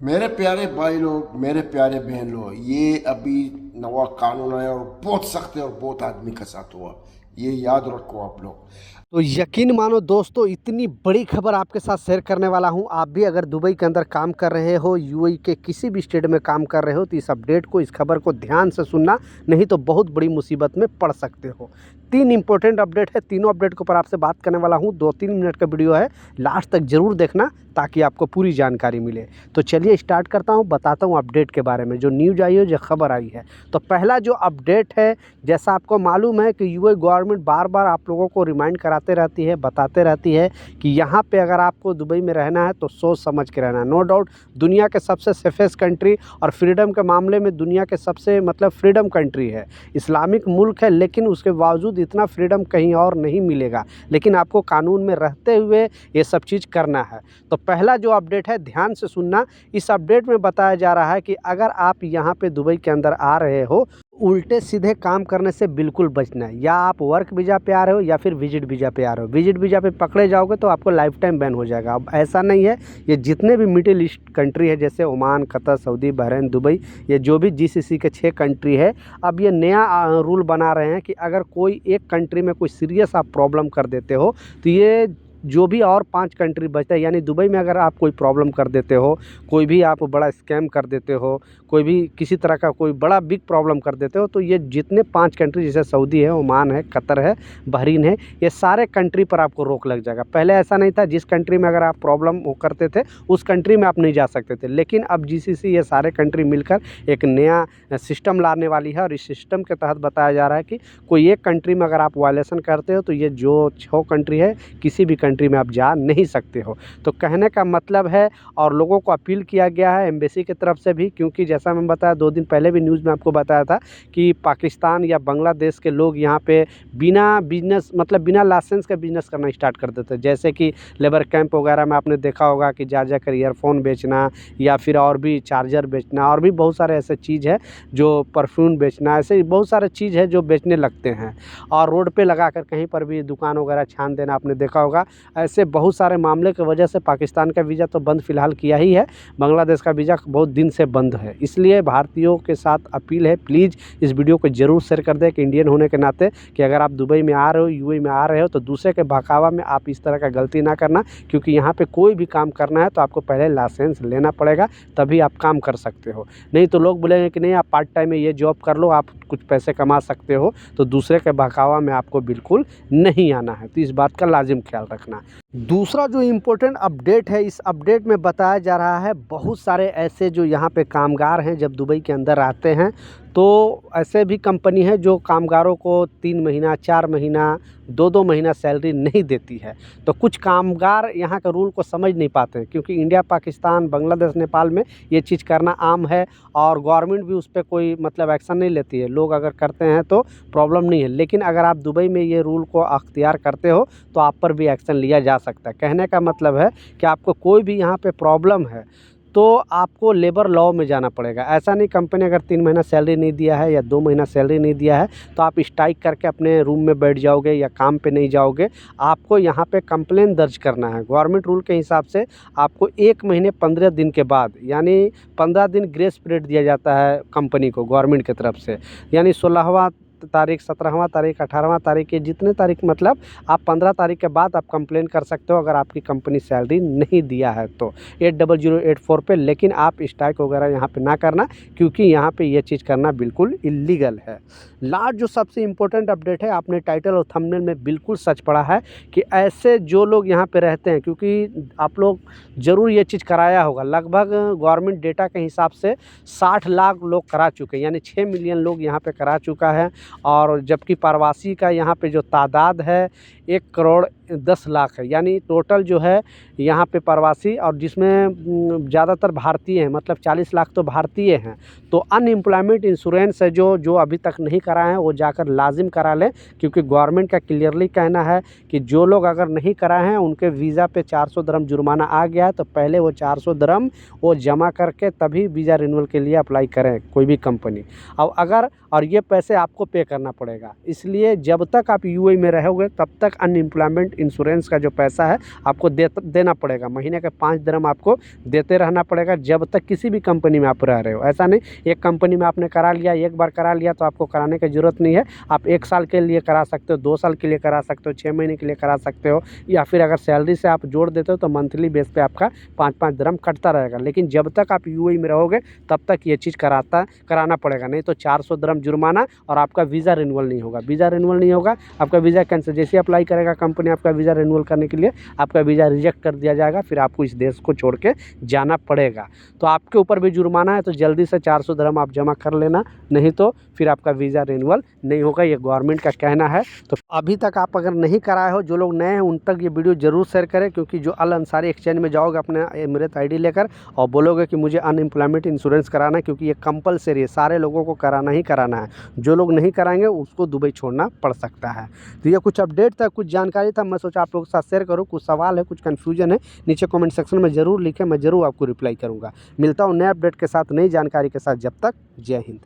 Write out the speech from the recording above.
मेरे प्यारे भाई लोग, मेरे प्यारे बहन लोग, ये अभी नवा कानून आया और बहुत सख्त है और बहुत आदमी के साथ हुआ। ये याद रखो आप लोग। तो यकीन मानो दोस्तों, इतनी बड़ी खबर आपके साथ शेयर करने वाला हूं। आप भी अगर दुबई के अंदर काम कर रहे हो, यूएई के किसी भी स्टेट में काम कर रहे हो, तो इस अपडेट को, इस खबर को ध्यान से सुनना, नहीं तो बहुत बड़ी मुसीबत में पड़ सकते हो। 3 इंपॉर्टेंट अपडेट है, तीनों अपडेट के ऊपर आपसे बात करने वाला हूं। 2-3 मिनट का वीडियो है, लास्ट तक जरूर देखना ताकि आपको पूरी जानकारी मिले। तो चलिए स्टार्ट करता हूं, बताता हूं अपडेट के बारे में, जो न्यूज़ आई है, जो खबर आई है। तो पहला जो अपडेट है, जैसा आपको मालूम है कि यूएई गवर्नमेंट बार बार आप लोगों को रिमाइंड कराते रहती है, बताते रहती है कि यहाँ पे अगर आपको दुबई में रहना है तो सोच समझ के रहना है। नो डाउट दुनिया के सबसे सेफेस्ट कंट्री और फ्रीडम के मामले में दुनिया के सबसे फ्रीडम कंट्री है, इस्लामिक मुल्क है, लेकिन उसके बावजूद इतना फ्रीडम कहीं और नहीं मिलेगा। लेकिन आपको कानून में रहते हुए ये सब चीज़ करना है। तो पहला जो अपडेट है, ध्यान से सुनना। इस अपडेट में बताया जा रहा है कि अगर आप यहाँ पे दुबई के अंदर आ रहे हो, उल्टे सीधे काम करने से बिल्कुल बचना है। या आप वर्क वीज़ा पे आ रहे हो या फिर विजिट वीज़ा पे आ रहे हो। विजिट वीज़ा पे पकड़े जाओगे तो आपको लाइफ टाइम बैन हो जाएगा। अब ऐसा नहीं है, ये जितने भी मिडिल ईस्ट कंट्री है, जैसे Oman, Qatar, Saudi, Bahrain, Dubai, ये जो भी जीसीसी के 6 कंट्री है, अब ये नया रूल बना रहे हैं कि अगर कोई एक कंट्री में कोई सीरियस आप प्रॉब्लम कर देते हो, तो ये जो भी और 5 कंट्री बचता है, यानी दुबई में अगर आप कोई प्रॉब्लम कर देते हो, कोई भी आप बड़ा स्कैम कर देते हो, कोई भी किसी तरह का कोई बड़ा बिग प्रॉब्लम कर देते हो, तो ये जितने 5 कंट्री, जैसे सऊदी है, ओमान है, कतर है, बहरीन है, ये सारे कंट्री पर आपको रोक लग जाएगा। पहले ऐसा नहीं था, जिस कंट्री में अगर आप प्रॉब्लम वो करते थे उस कंट्री में आप नहीं जा सकते थे। लेकिन अब जीसीसी ये सारे कंट्री मिलकर एक नया सिस्टम लाने वाली है, और इस सिस्टम के तहत बताया जा रहा है कि कोई एक कंट्री में अगर आप वायलेशन करते हो तो ये जो 6 कंट्री है, किसी भी कंट्री में आप जा नहीं सकते हो। तो कहने का मतलब है, और लोगों को अपील किया गया है एम्बेसी की तरफ से भी, क्योंकि जैसा मैं बताया 2 दिन पहले भी न्यूज़ में आपको बताया था कि पाकिस्तान या बांग्लादेश के लोग यहाँ पे बिना बिजनेस बिना लाइसेंस के बिजनेस करना स्टार्ट कर देते हैं। जैसे कि लेबर कैंप वगैरह में आपने देखा होगा कि जा जाकर ईयरफोन बेचना, या फिर और भी चार्जर बेचना, और भी बहुत सारे ऐसे चीज़ है, जो परफ्यूम बेचना, ऐसे बहुत सारे चीज़ है जो बेचने लगते हैं। और रोड पे लगा कर कहीं पर भी दुकान वगैरह छान देना, आपने देखा होगा। ऐसे बहुत सारे मामले की वजह से पाकिस्तान का वीज़ा तो बंद फ़िलहाल किया ही है, बांग्लादेश का वीज़ा बहुत दिन से बंद है। इसलिए भारतीयों के साथ अपील है, प्लीज़ इस वीडियो को ज़रूर शेयर कर दें कि इंडियन होने के नाते, कि अगर आप दुबई में आ रहे हो, यूएई में आ रहे हो, तो दूसरे के बहकावा में आप इस तरह का गलती ना करना। क्योंकि यहाँ पे कोई भी काम करना है तो आपको पहले लाइसेंस लेना पड़ेगा, तभी आप काम कर सकते हो। नहीं तो लोग बोलेंगे कि नहीं, आप पार्ट टाइम में ये जॉब कर लो, आप कुछ पैसे कमा सकते हो। तो दूसरे के बहकावा में आपको बिल्कुल नहीं आना है, तो इस बात का लाजिम ख्याल रखना। दूसरा जो इम्पोर्टेंट अपडेट है, इस अपडेट में बताया जा रहा है, बहुत सारे ऐसे जो यहाँ पे कामगार हैं, जब दुबई के अंदर आते हैं तो ऐसे भी कंपनी है जो कामगारों को 3 महीना, 4 महीना, 2-2 महीना सैलरी नहीं देती है। तो कुछ कामगार यहाँ के रूल को समझ नहीं पाते हैं, क्योंकि इंडिया, पाकिस्तान, बांग्लादेश, नेपाल में ये चीज़ करना आम है, और गवर्नमेंट भी उस पर कोई एक्शन नहीं लेती है। लोग अगर करते हैं तो प्रॉब्लम नहीं है, लेकिन अगर आप दुबई में ये रूल को अख्तियार करते हो तो आप पर भी एक्शन लिया जा सकता है। कहने का मतलब है कि आपको कोई भी यहाँ पे प्रॉब्लम है तो आपको लेबर लॉ में जाना पड़ेगा। ऐसा नहीं, कंपनी अगर 3 महीना सैलरी नहीं दिया है या 2 महीना सैलरी नहीं दिया है तो आप स्ट्राइक करके अपने रूम में बैठ जाओगे या काम पे नहीं जाओगे। आपको यहाँ पे कंप्लेन दर्ज करना है। गवर्नमेंट रूल के हिसाब से आपको 1 महीने 15 दिन के बाद, यानी 15 दिन ग्रेस पीरियड दिया जाता है कंपनी को गवर्नमेंट की तरफ से। यानी 16वां तारीख, 17वां तारीख, 18वां तारीख के जितने तारीख आप 15 तारीख के बाद आप कंप्लेन कर सकते हो, अगर आपकी कंपनी सैलरी नहीं दिया है तो 80084 पे। लेकिन आप स्ट्राइक वगैरह यहाँ पे ना करना, क्योंकि यहाँ पे ये चीज़ करना बिल्कुल इलीगल है। लास्ट जो सबसे इम्पोर्टेंट अपडेट है, आपने टाइटल और थंबनेल में बिल्कुल सच पढ़ा है कि ऐसे जो लोग यहाँ पे रहते हैं, क्योंकि आप लोग ज़रूर ये चीज़ कराया होगा, लगभग गवर्नमेंट डेटा के हिसाब से 60 लाख लोग करा चुके हैं, यानी 6 मिलियन लोग यहाँ पे करा चुका है। और जबकि प्रवासी का यहाँ पे जो तादाद है 1 करोड़ 10 लाख है, यानी टोटल जो है यहाँ पे प्रवासी, और जिसमें ज़्यादातर भारतीय हैं, 40 लाख तो भारतीय हैं। तो अनएम्प्लॉयमेंट इंश्योरेंस है, जो अभी तक नहीं कराए हैं वो जाकर लाजिम करा लें, क्योंकि गवर्नमेंट का क्लियरली कहना है कि जो लोग अगर नहीं कराए हैं उनके वीज़ा पे 400 दिरहम जुर्माना आ गया है, तो पहले वो 400 दिरहम वो जमा करके तभी वीज़ा रिन्यूअल के लिए अप्लाई करें कोई भी कंपनी। और ये पैसे आपको पे करना पड़ेगा। इसलिए जब तक आप यूएई में रहोगे तब तक अनएम्प्लॉयमेंट इंश्योरेंस का जो पैसा है आपको देना पड़ेगा। महीने के 5 दिरहम आपको देते रहना पड़ेगा जब तक किसी भी कंपनी में आप रह रहे हो। ऐसा नहीं एक कंपनी में आपने करा लिया, एक बार करा लिया तो आपको कराने की ज़रूरत नहीं है। आप 1 साल के लिए करा सकते हो, 2 साल के लिए करा सकते हो, 6 महीने के लिए करा सकते हो, या फिर अगर सैलरी से आप जोड़ देते हो तो मंथली बेस पे आपका 5-5 दिरहम कटता रहेगा। लेकिन जब तक आप यूएई में रहोगे तब तक ये चीज़ कराना पड़ेगा, नहीं तो 400 दिरहम जुर्माना और आपका वीज़ा रिन्यूअल नहीं होगा। वीज़ा रिन्यूअल नहीं होगा, आपका वीज़ा कैंसिल। जैसे अप्लाई करेगा कंपनी आपका वीज़ा रिन्यूअल करने के लिए, आपका वीज़ा रिजेक्ट कर दिया जाएगा, फिर आपको इस देश को छोड़ के जाना पड़ेगा। तो आपके ऊपर भी जुर्माना है, तो जल्दी से 400 दिरहम आप जमा कर लेना, नहीं तो फिर आपका वीज़ा रिन्यूअल नहीं होगा। ये गवर्नमेंट का कहना है। तो अभी तक आप अगर नहीं कराए हो, जो लोग नए हैं उन तक ये वीडियो ज़रूर शेयर करें, क्योंकि जो अल अंसारी एक्सचेंज में जाओगे अपने एमिरेट आईडी लेकर और बोलोगे कि मुझे अनएम्प्लॉयमेंट इंश्योरेंस कराना है, क्योंकि ये कंपलसरी है, सारे लोगों को कराना ही कराना है। जो लोग नहीं कराएंगे उसको दुबई छोड़ना पड़ सकता है। तो ये कुछ अपडेट था, कुछ जानकारी था, मैं सोचा आप लोगों के साथ शेयर करूँ। कुछ सवाल है, कुछ कन्फ्यूजन है, नीचे कमेंट सेक्शन में ज़रूर लिखें, मैं ज़रूर आपको रिप्लाई करूँगा। मिलता हूँ नए अपडेट के साथ, नई जानकारी के साथ। जब तक जय हिंद।